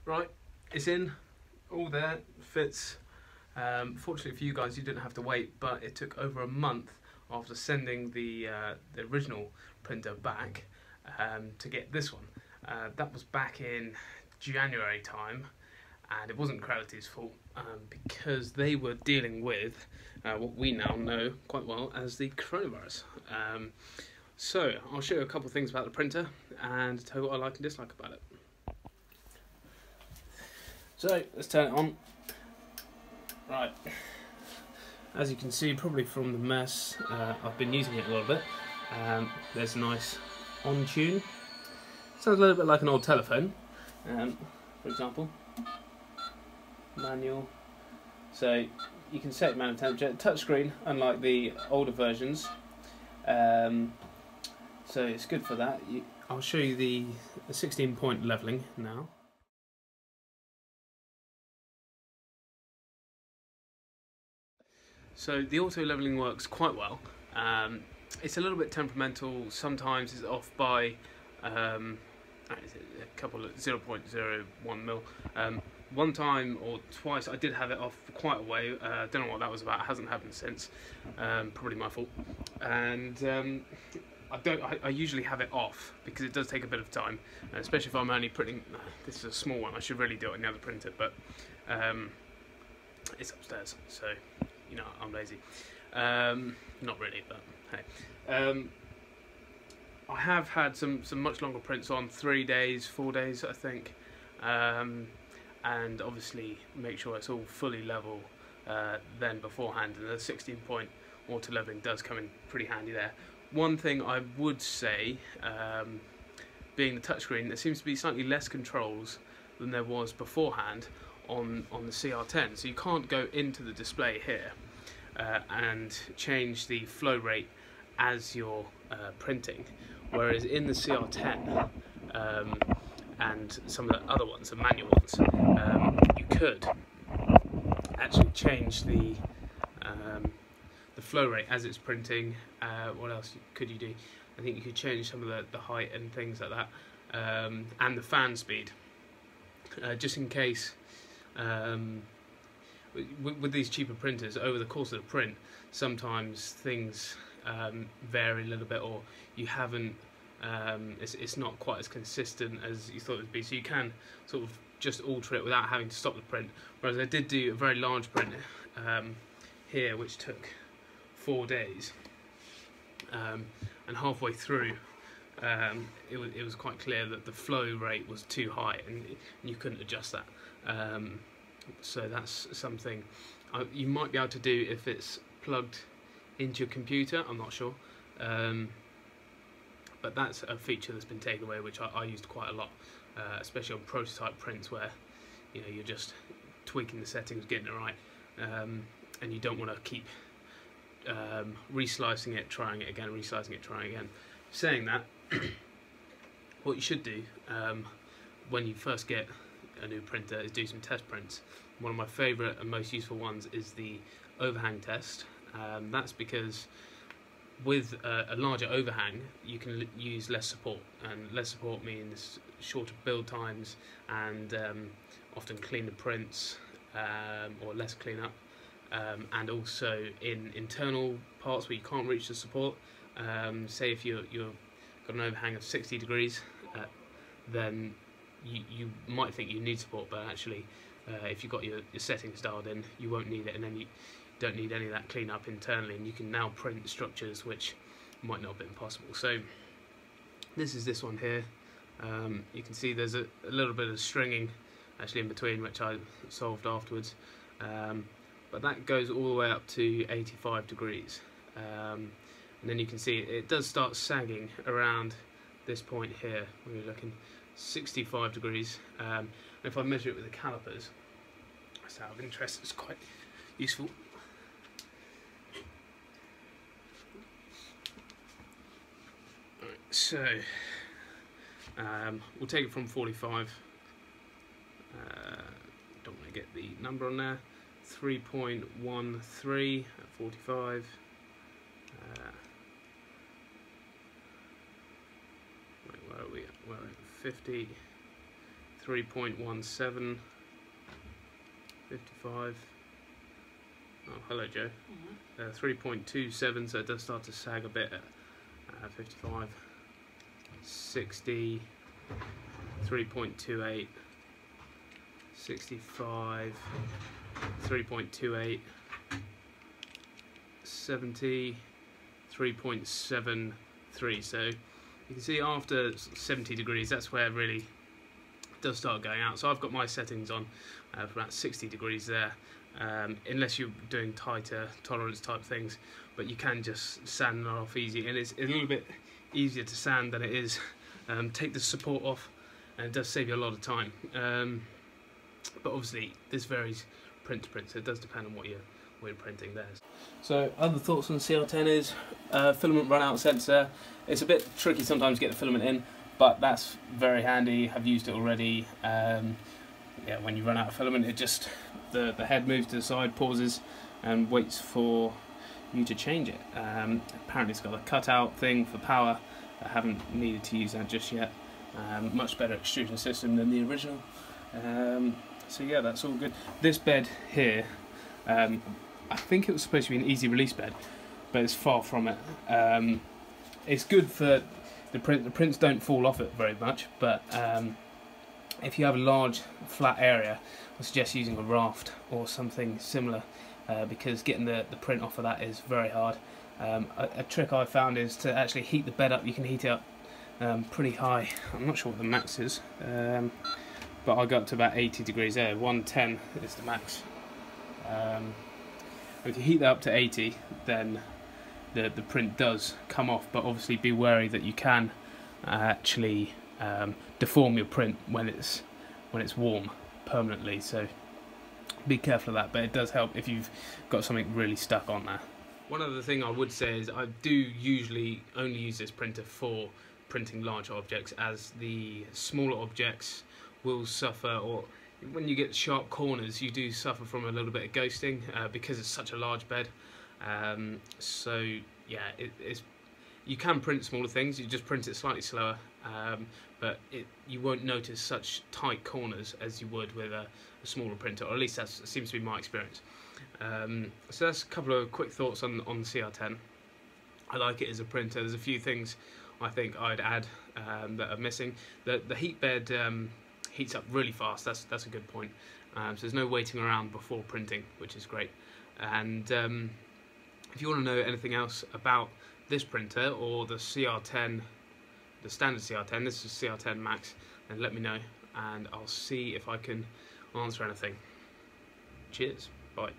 Right, it's in, all there, fits. Fortunately for you guys, you didn't have to wait, but it took over a month after sending the original printer back to get this one. That was back in January time, and it wasn't Creality's fault because they were dealing with what we now know quite well as the coronavirus. So I'll show you a couple of things about the printer and tell you what I like and dislike about it. So let's turn it on. Right, as you can see probably from the mess, I've been using it a little bit. There's a nice on tune. Sounds a little bit like an old telephone, for example. Manual. So you can set manual temperature. Touchscreen, unlike the older versions. So it's good for that. I'll show you the 16-point leveling now. So the auto leveling works quite well. It's a little bit temperamental. Sometimes it's off by a couple of 0.01 mil. One time or twice I did have it off for quite a way. Don't know what that was about. It hasn't happened since. Probably my fault. And I usually have it off because it does take a bit of time, especially if I'm only printing. This is a small one. I should really do it on the other printer, but it's upstairs, so you know I'm lazy. Not really, but hey. I have had some much longer prints on, 3 days, 4 days, I think. And obviously make sure it's all fully level then beforehand, and the 16-point auto leveling does come in pretty handy there. One thing I would say, being the touchscreen, there seems to be slightly less controls than there was beforehand on the CR10, so you can't go into the display here and change the flow rate as you're printing, whereas in the CR10 and some of the other ones, the manual ones, you could actually change the flow rate as it's printing. What else could you do? I think you could change some of the height and things like that, and the fan speed, just in case. With these cheaper printers, over the course of the print, sometimes things vary a little bit, or you haven't. It's not quite as consistent as you thought it would be, so you can sort of just alter it without having to stop the print. Whereas I did do a very large print here, which took 4 days, and halfway through it was quite clear that the flow rate was too high, and you couldn't adjust that. So that's something you might be able to do if it's plugged into your computer. I'm not sure, but that's a feature that's been taken away, which I used quite a lot, especially on prototype prints where you're just tweaking the settings, getting it right, and you don't want to keep reslicing it, trying it again, reslicing it, trying again. Saying that, what you should do when you first get a new printer is do some test prints. One of my favourite and most useful ones is the overhang test. That's because with a larger overhang you can use less support, and less support means shorter build times and often cleaner prints, or less cleanup, and also in internal parts where you can't reach the support. Say if you've got an overhang of 60 degrees, then you might think you need support, but actually if you've got your settings dialed in, you won't need it, and then you don't need any of that cleanup internally, and you can now print structures which might not have been possible. So this is this one here. You can see there's a little bit of stringing actually in between, which I solved afterwards, but that goes all the way up to 85 degrees, and then you can see it does start sagging around this point here when you're looking 65 degrees. And if I measure it with the calipers, that's out of interest, it's quite useful. Right, so we'll take it from 45. Don't want to get the number on there. 3.13 at 45. Where are we at? We're at 50. 3.17, 55. Oh, hello Joe. 3.27, so it does start to sag a bit at 55. 60, 3.28, 65, 3.28, 70, 3.73. So you can see after 70 degrees, that's where it really does start going out. So I've got my settings on for about 60 degrees there, unless you're doing tighter tolerance type things, but you can just sand that off easy, and it's a little bit easier to sand than it is take the support off, and it does save you a lot of time. But obviously this varies print to print, so it does depend on what you're printing there. So other thoughts on CR10 is filament run out sensor. It's a bit tricky sometimes to get the filament in, but that's very handy. I've used it already. Yeah, when you run out of filament, it just the head moves to the side, pauses, and waits for you to change it. Apparently it's got a cutout thing for power. I haven't needed to use that just yet. Much better extrusion system than the original. So yeah, that's all good. This bed here, I think it was supposed to be an easy release bed, but it's far from it. It's good for the print. The prints don't fall off it very much, but if you have a large flat area, I suggest using a raft or something similar, because getting the print off of that is very hard. A trick I found is to actually heat the bed up. You can heat it up pretty high. I'm not sure what the max is, but I got up to about 80 degrees there. 110 is the max. If you heat that up to 80, then the print does come off, but obviously be wary that you can actually deform your print when it's warm permanently, so be careful of that, but it does help if you've got something really stuck on there. One other thing I would say is I do usually only use this printer for printing large objects, as the smaller objects will suffer, or when you get sharp corners you do suffer from a little bit of ghosting because it's such a large bed. So yeah, you can print smaller things, you just print it slightly slower, but you won't notice such tight corners as you would with a smaller printer, or at least that seems to be my experience. So that's a couple of quick thoughts on the CR10. I like it as a printer. There's a few things I think I'd add that are missing. The heat bed heats up really fast, that's a good point. So there's no waiting around before printing, which is great. And if you want to know anything else about this printer or the CR10, the standard CR10, this is CR10 Max, then let me know and I'll see if I can answer anything. Cheers, bye.